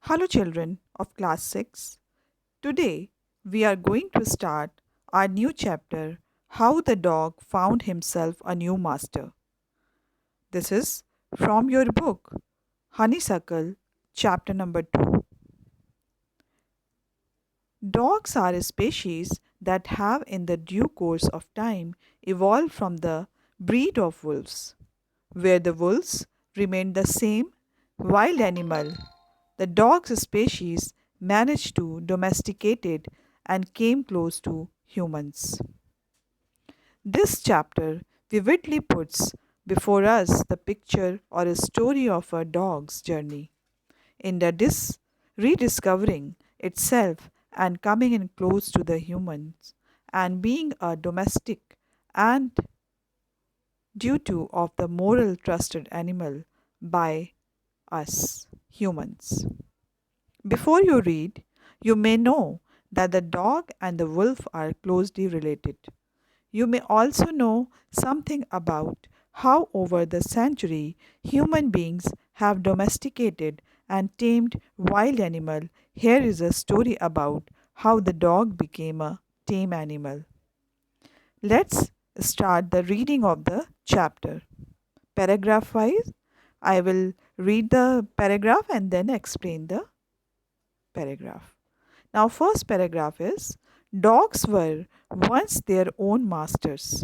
Hello, children of class 6. Today we are going to start our new chapter How the Dog Found Himself a New Master. This is from your book Honeysuckle, chapter number 2. Dogs are a species that have, in the due course of time, evolved from the breed of wolves, where the wolves remained the same wild animal. The dog's species managed to domesticate it and came close to humans. This chapter vividly puts before us the picture or a story of a dog's journey in the rediscovering itself and coming in close to the humans and being a domestic and due to of the moral trusted animal by us humans. Before you read, you may know that the dog and the wolf are closely related. You may also know something about how, over the century, human beings have domesticated and tamed wild animal. Here is a story about how the dog became a tame animal. Let's start the reading of the chapter. Paragraph 5. I will read the paragraph and then explain the paragraph. Now, first paragraph is dogs were once their own masters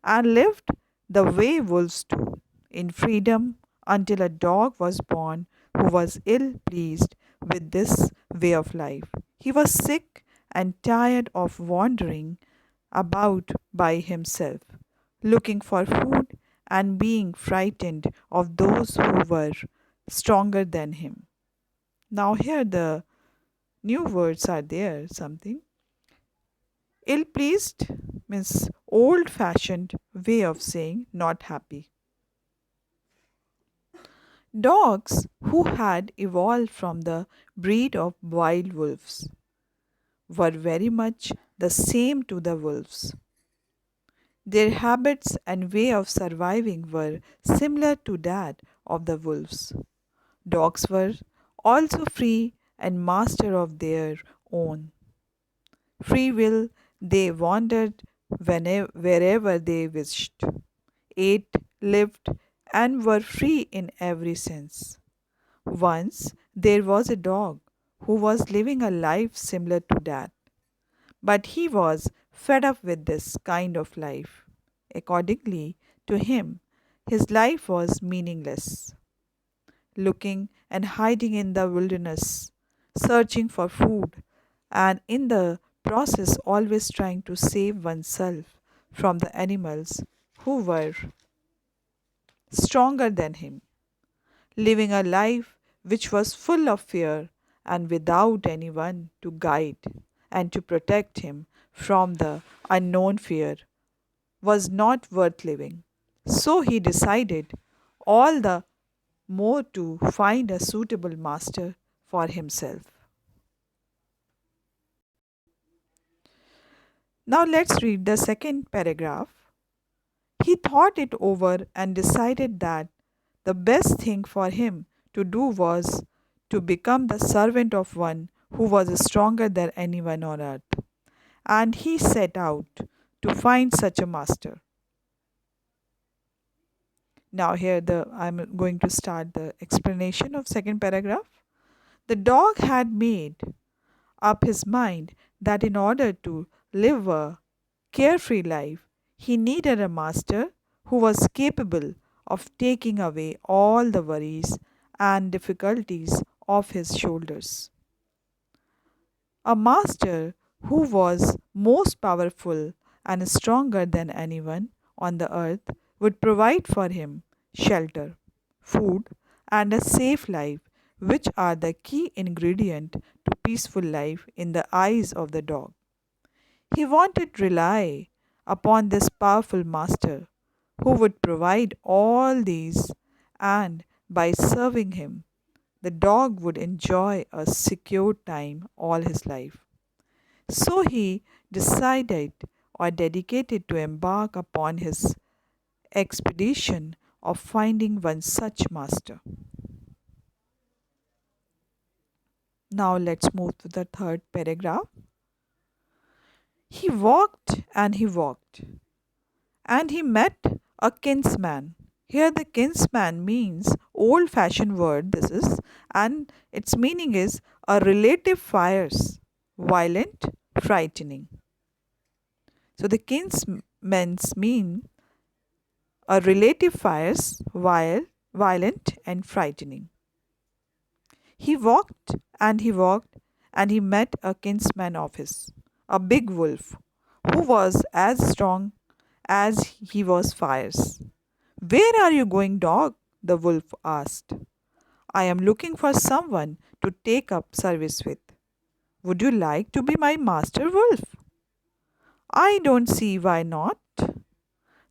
and lived the way wolves do, in freedom until a dog was born who was ill pleased with this way of life. He was sick and tired of wandering about by himself, looking for food and being frightened of those who were stronger than him. Now, here the new words are there, something. Ill pleased means old fashioned way of saying not happy. Dogs who had evolved from the breed of wild wolves were very much the same to the wolves. Their habits and way of surviving were similar to that of the wolves. Dogs were also free and master of their own free will. They wandered wherever they wished, ate, lived, and were free in every sense. Once there was a dog who was living a life similar to that, but he was fed up with this kind of life. Accordingly to him, his life was meaningless, looking and hiding in the wilderness, searching for food, and in the process always trying to save oneself from the animals who were stronger than him, living a life which was full of fear and without anyone to guide and to protect him from the unknown fear was not worth living. So he decided all the more to find a suitable master for himself. Now let's read the second paragraph. He thought it over and decided that the best thing for him to do was to become the servant of one who was stronger than anyone on earth. And he set out to find such a master. Now here the I'm going to start the explanation of second paragraph. The dog had made up his mind that in order to live a carefree life, he needed a master who was capable of taking away all the worries and difficulties off his shoulders. A master who was most powerful and stronger than anyone on the earth would provide for him shelter, food, and a safe life, which are the key ingredient to peaceful life in the eyes of the dog. He wanted to rely upon this powerful master who would provide all these, and by serving him, the dog would enjoy a secure time all his life. So he decided or dedicated to embark upon his expedition of finding one such master. Now let's move to the third paragraph. He walked and he walked, and he met a kinsman. Here, the kinsman means old fashioned word, this is, and its meaning is a relative fierce, violent, frightening. So, the kinsman's mean a relative fierce, violent, and frightening. He walked and he walked, and he met a kinsman of his, a big wolf, who was as strong as he was fierce. Where are you going, dog? The wolf asked. I am looking for someone to take up service with. Would you like to be my master wolf? I don't see why not,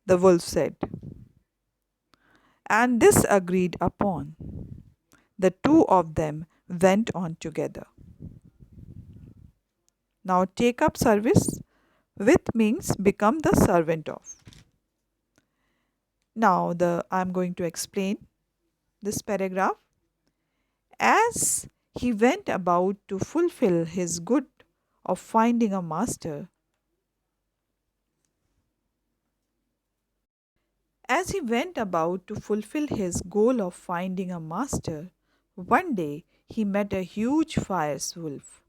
the wolf said. And this agreed upon. The two of them went on together. Now, take up service with means become the servant of. Now, I'm going to explain this paragraph. As he went about to fulfill his good of finding a master, as he went about to fulfill his goal of finding a master, one day he met a huge fierce wolf.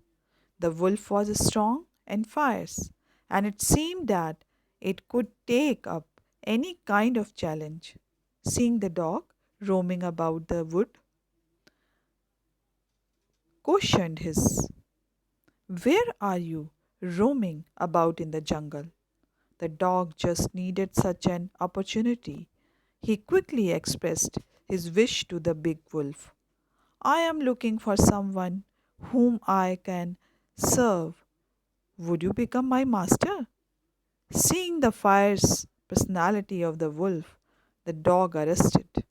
The wolf was strong and fierce, and it seemed that it could take up any kind of challenge. Seeing the dog roaming about the wood, cautioned his, where are you roaming about in the jungle? The dog just needed such an opportunity. He quickly expressed his wish to the big wolf. I am looking for someone whom I can serve. Would you become my master? Seeing the fierce personality of the wolf, the dog asserted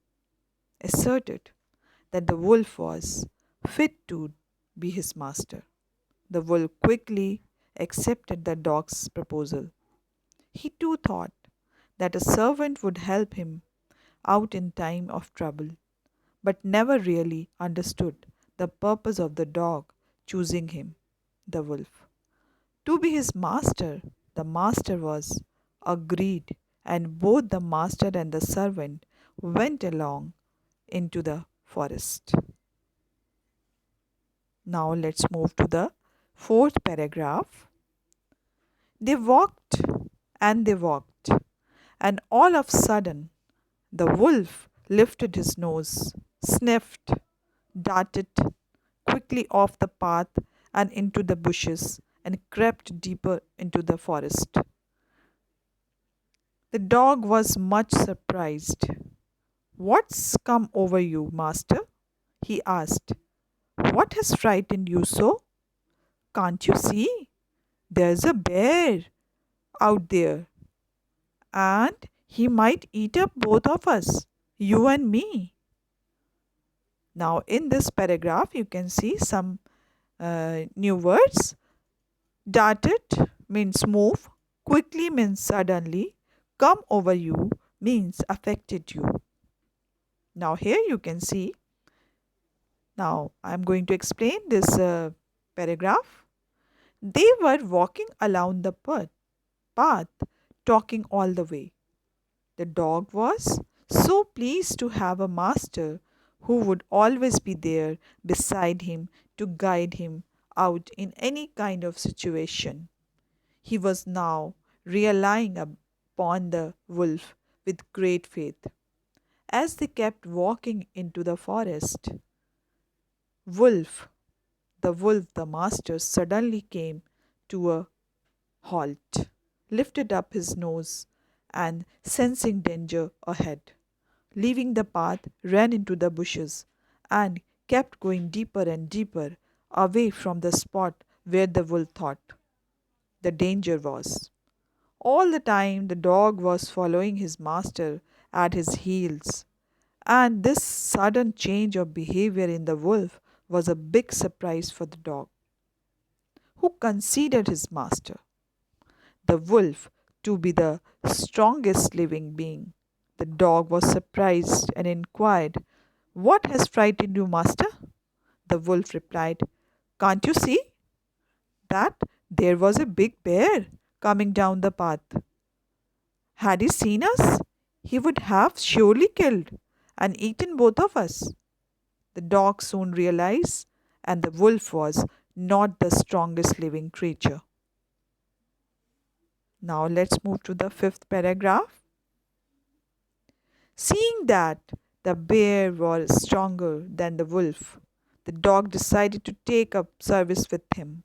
that the wolf was fit to be his master. The wolf quickly accepted the dog's proposal. He too thought that a servant would help him out in time of trouble, but never really understood the purpose of the dog choosing him, the wolf, to be his master. The master was agreed, and both the master and the servant went along into the forest. Now let's move to the fourth paragraph. They walked and they walked, and all of a sudden the wolf lifted his nose, sniffed, darted quickly off the path and into the bushes, and crept deeper into the forest. The dog was much surprised. What's come over you, master? He asked. What has frightened you so? Can't you see? There's a bear out there, and he might eat up both of us, you and me. Now, in this paragraph, you can see some new words. Darted means move, quickly means suddenly, come over you means affected you. Now, here you can see. Now, I'm going to explain this paragraph. They were walking along the path, talking all the way. The dog was so pleased to have a master who would always be there beside him to guide him out in any kind of situation. He was now relying upon the wolf with great faith. As they kept walking into the forest, Wolf, the master, suddenly came to a halt, lifted up his nose, and sensing danger ahead, leaving the path, ran into the bushes and kept going deeper and deeper away from the spot where the wolf thought the danger was. All the time, the dog was following his master at his heels, and this sudden change of behavior in the wolf was a big surprise for the dog, who considered his master, the wolf, to be the strongest living being. The dog was surprised and inquired, what has frightened you, master? The wolf replied, Can't you see that there was a big bear coming down the path? Had he seen us, he would have surely killed and eaten both of us. The dog soon realized, and the wolf was not the strongest living creature. Now let's move to the fifth paragraph. Seeing that the bear was stronger than the wolf, the dog decided to take up service with him,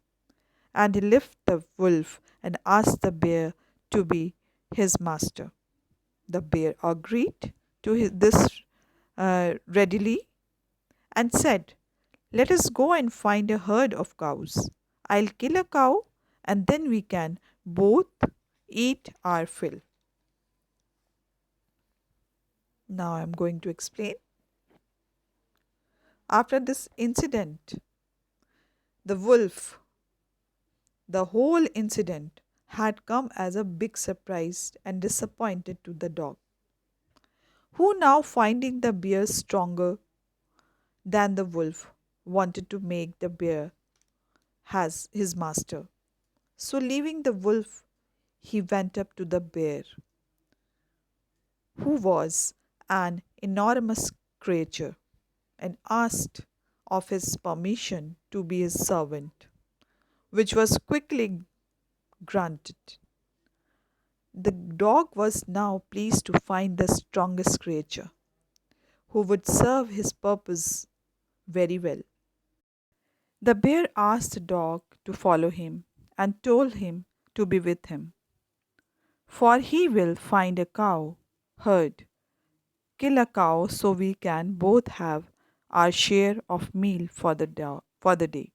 and he left the wolf and asked the bear to be his master. The bear agreed to this readily and said, let us go and find a herd of cows. I'll kill a cow and then we can both eat our fill. Now I'm going to explain. After this incident, the wolf, the whole incident had come as a big surprise and disappointed to the dog, who now finding the bear stronger than the wolf wanted to make the bear as his master. So leaving the wolf, he went up to the bear, who was an enormous creature, and asked of his permission to be his servant, which was quickly granted. The dog was now pleased to find the strongest creature, who would serve his purpose very well. The bear asked the dog to follow him and told him to be with him, for he will find a cow herd, kill a cow so we can both have our share of meal for the day.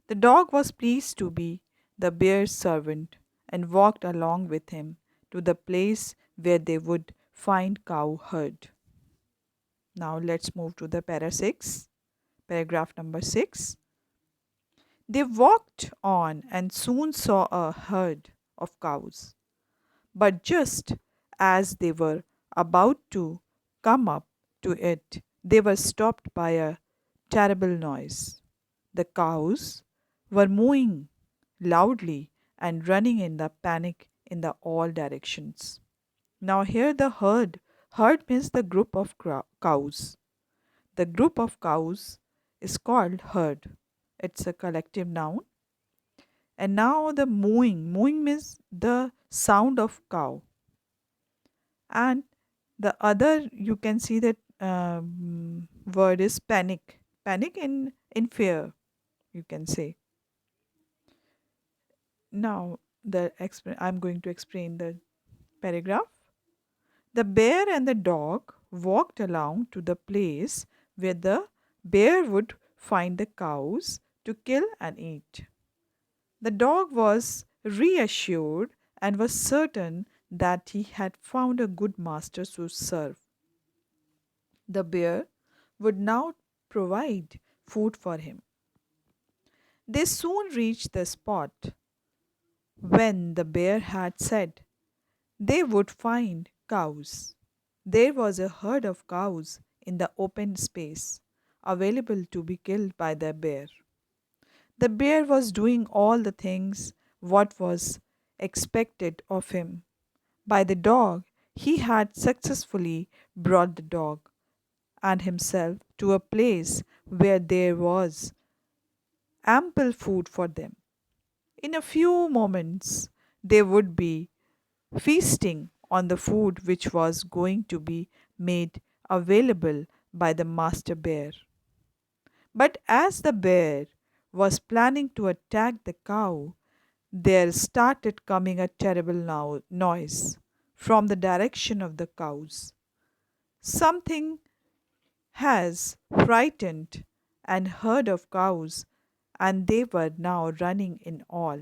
The dog was pleased to be the bear's servant and walked along with him to the place where they would find cow herd. Now let's move to the paragraph number 6. They walked on and soon saw a herd of cows. But just as they were about to come up to it, they were stopped by a terrible noise. The cows were mooing loudly and running in the panic in the all directions. Now here the herd means the group of cows. The group of cows is called herd. It's a collective noun. And now the mooing means the sound of cow. And the other you can see that word is panic in fear, you can say. Now I'm going to explain the paragraph. The bear and the dog walked along to the place where the bear would find the cows to kill and eat. The dog was reassured and was certain that he had found a good master to serve. The bear would now provide food for him. They soon reached the spot when the bear had said they would find cows. There was a herd of cows in the open space, available to be killed by the bear. The bear was doing all the things what was expected of him by the dog. He had successfully brought the dog and himself to a place where there was ample food for them. In a few moments, they would be feasting on the food which was going to be made available by the master bear. But as the bear was planning to attack the cow, there started coming a terrible noise from the direction of the cows. Something has frightened and herd of cows, and they were now running in all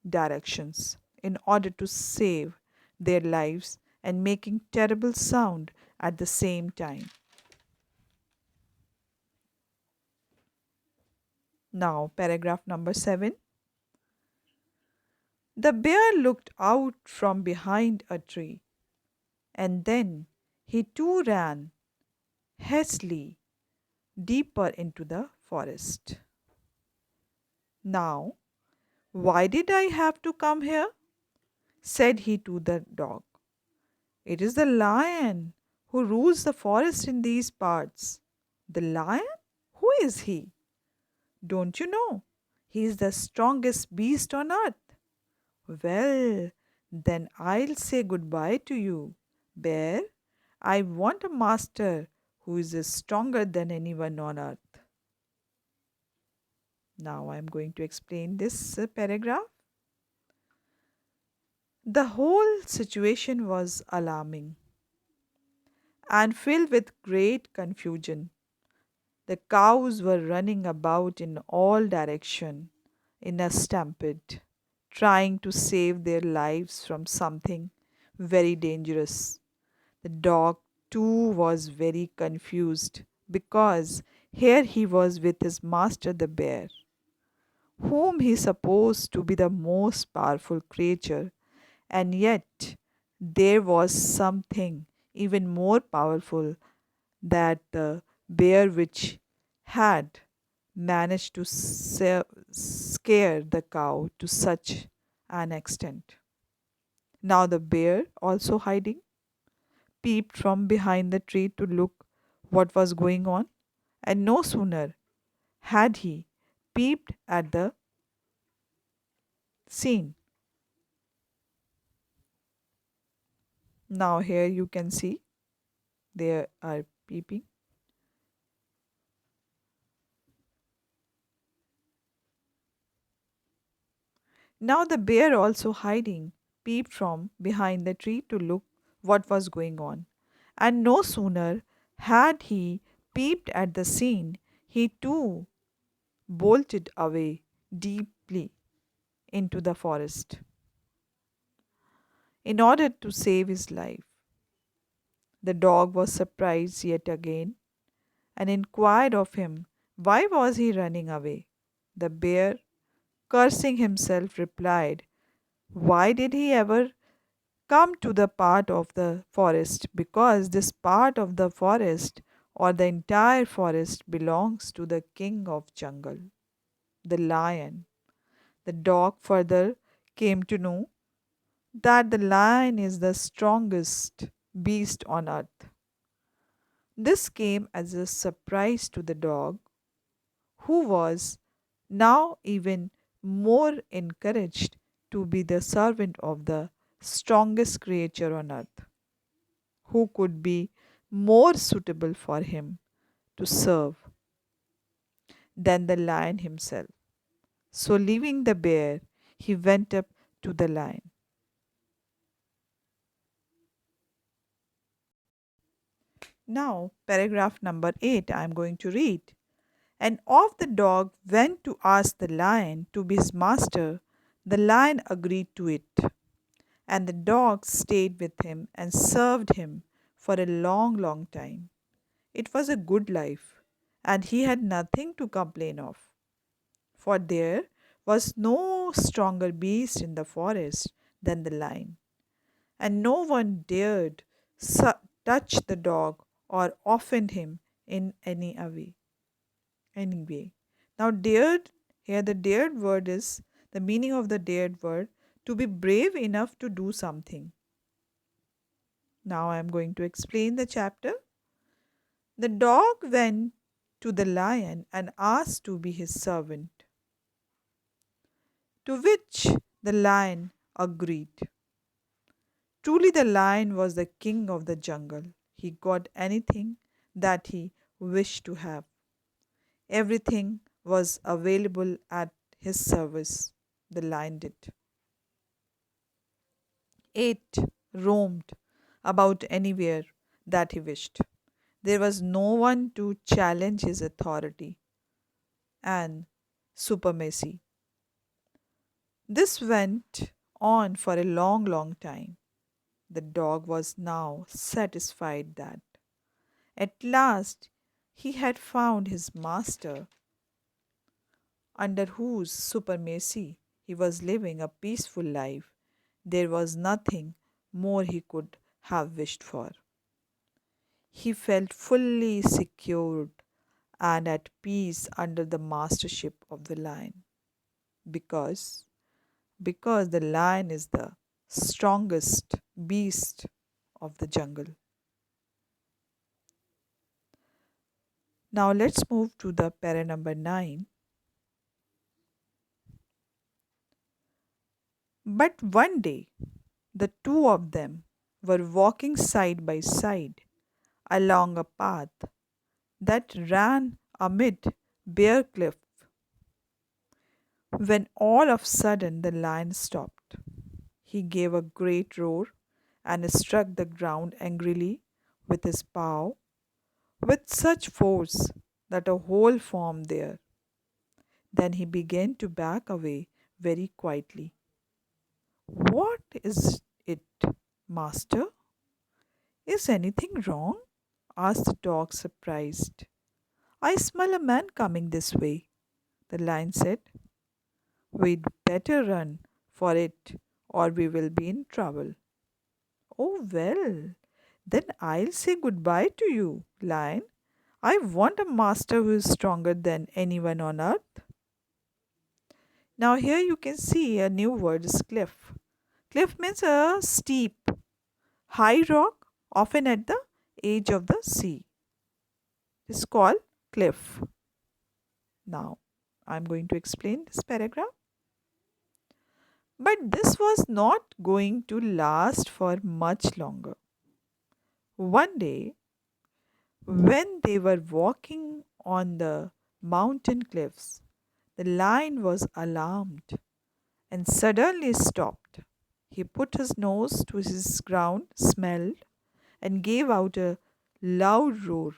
directions in order to save their lives and making terrible sound at the same time. Now, paragraph number 7. The bear looked out from behind a tree, and then he too ran hastily deeper into the forest. Now, why did I have to come here? Said he to the dog. It is the lion who rules the forest in these parts. The lion? Who is he? Don't you know? He is the strongest beast on earth. Well, then I'll say goodbye to you, bear. I want a master who is stronger than anyone on earth. Now I'm going to explain this paragraph. The whole situation was alarming and filled with great confusion. The cows were running about in all directions in a stampede, trying to save their lives from something very dangerous. The dog too was very confused because here he was with his master the bear, whom he supposed to be the most powerful creature, and yet there was something even more powerful that the bear which had managed to scare the cow to such an extent. Now the bear, also hiding, peeped from behind the tree to look what was going on, and no sooner had he peeped at the scene. Now here you can see they are peeping. Now the bear, also hiding, peeped from behind the tree to look what was going on. And no sooner had he peeped at the scene, he too bolted away deeply into the forest in order to save his life. The dog was surprised yet again and inquired of him why was he running away. The bear, cursing himself, replied, why did he ever come to the part of the forest? Because this part of the forest or the entire forest belongs to the king of jungle, the lion. The dog further came to know that the lion is the strongest beast on earth. This came as a surprise to the dog, who was now even more encouraged to be the servant of the strongest creature on earth. Who could be more suitable for him to serve than the lion himself? So, leaving the bear, he went up to the lion. Now, paragraph number 8, I am going to read. And off the dog went to ask the lion to be his master. The lion agreed to it, and the dog stayed with him and served him for a long, long time. It was a good life, and he had nothing to complain of, for there was no stronger beast in the forest than the lion, and no one dared touch the dog or offend him in any way. Anyway, now dared, here the dared word is, the meaning of the dared word, to be brave enough to do something. Now I am going to explain the chapter. The dog went to the lion and asked to be his servant, to which the lion agreed. Truly, the lion was the king of the jungle. He got anything that he wished to have. Everything was available at his service. The lion did. Ate, roamed about anywhere that he wished. There was no one to challenge his authority and supremacy. This went on for a long, long time. The dog was now satisfied that at last he had found his master, under whose supremacy he was living a peaceful life. There was nothing more he could have wished for. He felt fully secured and at peace under the mastership of the lion. because the lion is the strongest beast of the jungle. Now let's move to the para number 9. But one day the two of them were walking side by side along a path that ran amid bare cliff when all of a sudden the lion stopped. He gave a great roar and struck the ground angrily with his paw with such force that a hole formed there. Then he began to back away very quietly. What is it, master? Is anything wrong? Asked the dog, surprised. I smell a man coming this way, the lion said. We'd better run for it or we will be in trouble. Oh, well, then I'll say goodbye to you, lion. I want a master who is stronger than anyone on earth. Now, here you can see a new word is cliff. Cliff means a steep, high rock, often at the edge of the sea. It's called cliff. Now, I'm going to explain this paragraph. But this was not going to last for much longer. One day, when they were walking on the mountain cliffs, the lion was alarmed and suddenly stopped. He put his nose to his ground, smelled, and gave out a loud roar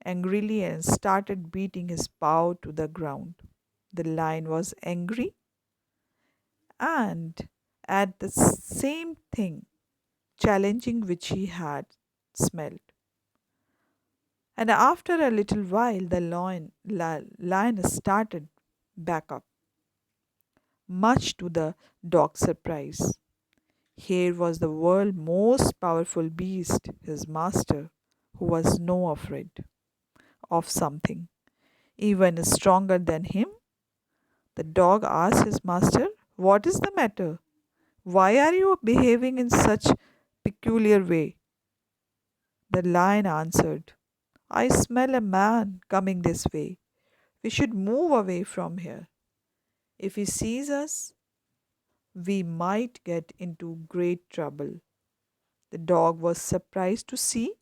angrily and started beating his paw to the ground. The lion was angry and at the same thing challenging which he had smelled. And after a little while, the lion started back up, much to the dog's surprise. Here was the world's most powerful beast, his master, who was no afraid of something even stronger than him. The dog asked his master, "What is the matter? Why are you behaving in such peculiar way?" The lion answered, "I smell a man coming this way. We should move away from here. If he sees us, we might get into great trouble." The dog was surprised to see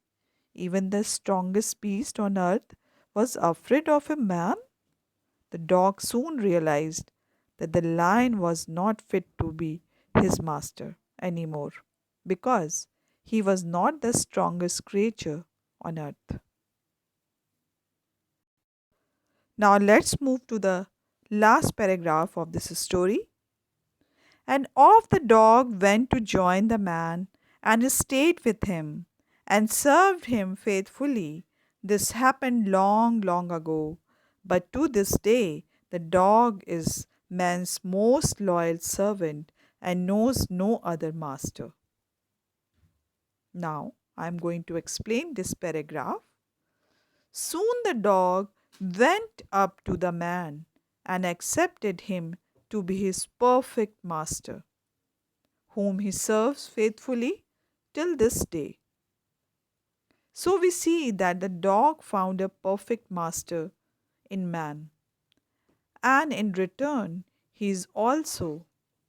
even the strongest beast on earth was afraid of a man. The dog soon realized that the lion was not fit to be his master anymore because he was not the strongest creature on earth. Now let's move to the last paragraph of this story. And off the dog went to join the man and stayed with him and served him faithfully. This happened long, long ago, but to this day the dog is man's most loyal servant and knows no other master. Now I am going to explain this paragraph. Soon the dog went up to the man and accepted him to be his perfect master, whom he serves faithfully till this day. So we see that the dog found a perfect master in man, and in return, he is also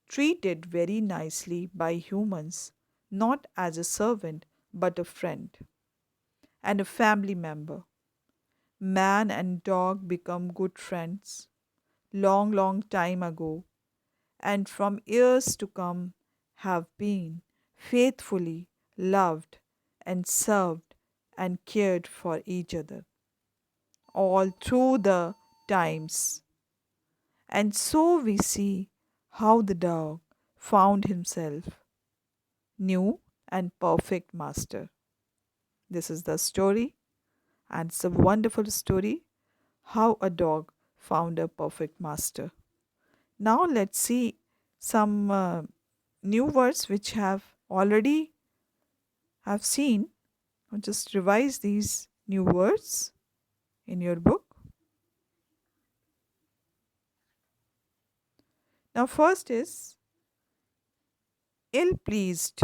treated very nicely by humans, not as a servant but a friend and a family member. Man and dog become good friends long, long time ago, and from years to come have been faithfully loved and served and cared for each other all through the times. And so we see how the dog found himself new and perfect master. This is the story, and it's a wonderful story how a dog found a perfect master. Now let's see some new words which have seen. I'll just revise these new words in your book. Now, first is ill pleased.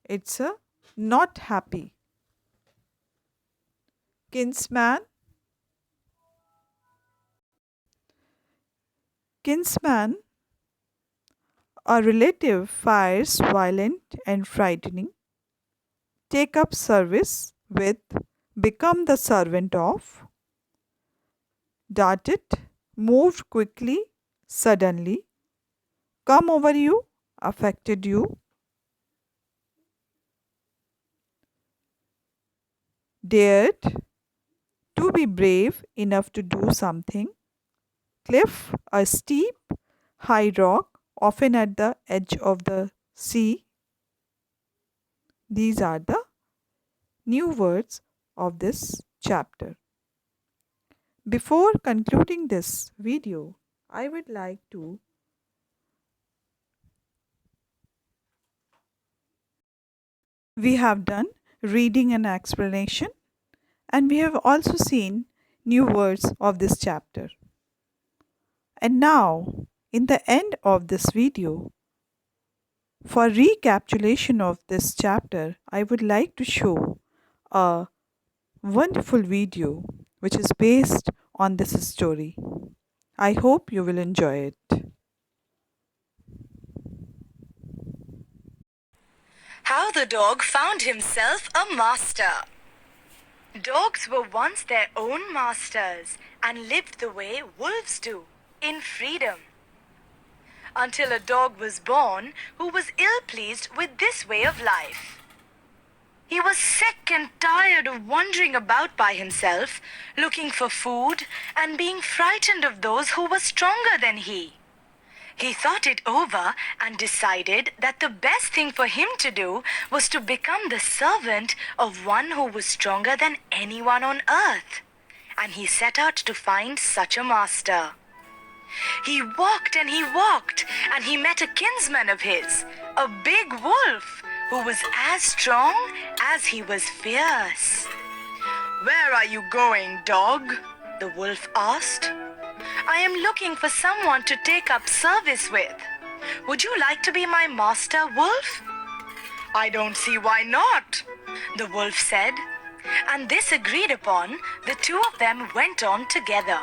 It's a not happy. Kinsman, kinsman, a relative fires violent and frightening. Take up service with, become the servant of, darted, moved quickly, suddenly, come over you, affected you, dared, to be brave enough to do something, cliff, a steep, high rock, often at the edge of the sea. These are the new words of this chapter. Before concluding this video, I would like to we have done reading and explanation, and we have also seen new words of this chapter. And now, in the end of this video, for recapitulation of this chapter, I would like to show a wonderful video which is based on this story. I hope you will enjoy it. How the dog found himself a master. Dogs were once their own masters and lived the way wolves do, in freedom. Until a dog was born who was ill-pleased with this way of life. He was sick and tired of wandering about by himself, looking for food and being frightened of those who were stronger than he. He thought it over and decided that the best thing for him to do was to become the servant of one who was stronger than anyone on earth. And he set out to find such a master. He walked and he met a kinsman of his, a big wolf, who was as strong as he was fierce. "Where are you going, dog?" the wolf asked. "I am looking for someone to take up service with. Would you like to be my master, wolf?" "I don't see why not," the wolf said. And this agreed upon, the two of them went on together.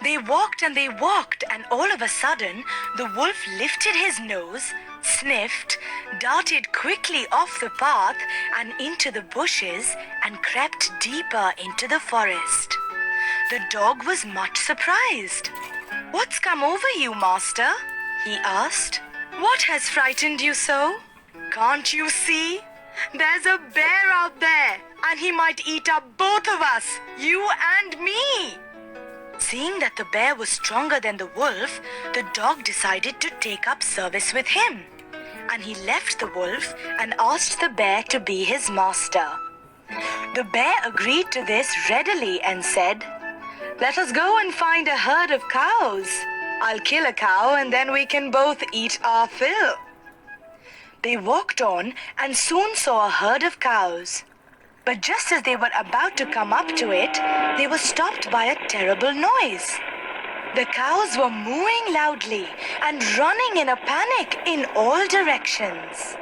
They walked, and all of a sudden, the wolf lifted his nose, sniffed, darted quickly off the path and into the bushes, and crept deeper into the forest. The dog was much surprised. "What's come over you, master?" he asked. "What has frightened you so? Can't you see? There's a bear out there, and he might eat up both of us, you and me." Seeing that the bear was stronger than the wolf, the dog decided to take up service with him. And he left the wolf and asked the bear to be his master. The bear agreed to this readily and said, "Let us go and find a herd of cows. I'll kill a cow and then we can both eat our fill." They walked on and soon saw a herd of cows. But just as they were about to come up to it, they were stopped by a terrible noise. The cows were mooing loudly and running in a panic in all directions.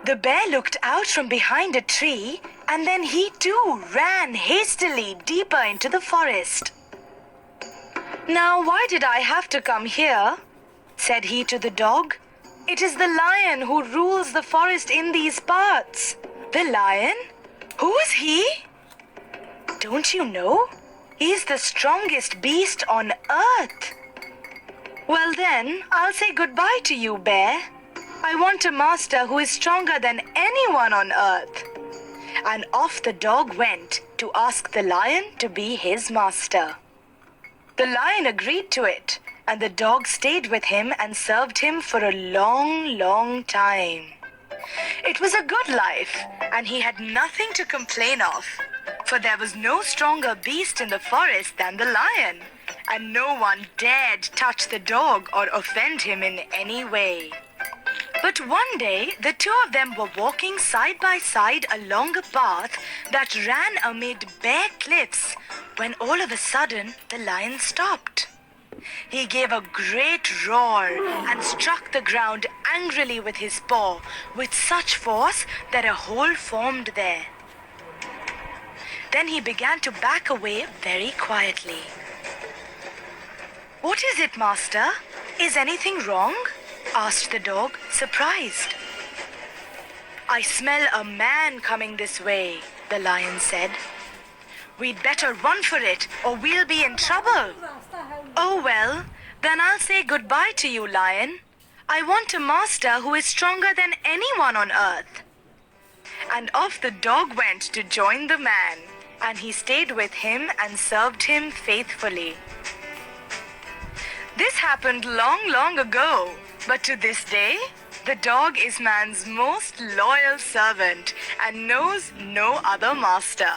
The bear looked out from behind a tree, and then he too ran hastily deeper into the forest. "Now, why did I have to come here?" said he to the dog. "It is the lion who rules the forest in these parts." "The lion? Who is he?" "Don't you know? He's the strongest beast on earth." "Well then, I'll say goodbye to you, bear. I want a master who is stronger than anyone on earth." And off the dog went to ask the lion to be his master. The lion agreed to it, and the dog stayed with him and served him for a long, long time. It was a good life, and he had nothing to complain of, for there was no stronger beast in the forest than the lion, and no one dared touch the dog or offend him in any way. But one day, the two of them were walking side by side along a path that ran amid bare cliffs, when all of a sudden the lion stopped. He gave a great roar and struck the ground angrily with his paw with such force that a hole formed there. Then he began to back away very quietly. "What is it, master? Is anything wrong?" asked the dog, surprised. "I smell a man coming this way," the lion said. "We'd better run for it or we'll be in trouble." "Oh well, then I'll say goodbye to you, lion. I want a master who is stronger than anyone on earth." And off the dog went to join the man, and he stayed with him and served him faithfully. This happened long, long ago, but to this day, the dog is man's most loyal servant and knows no other master.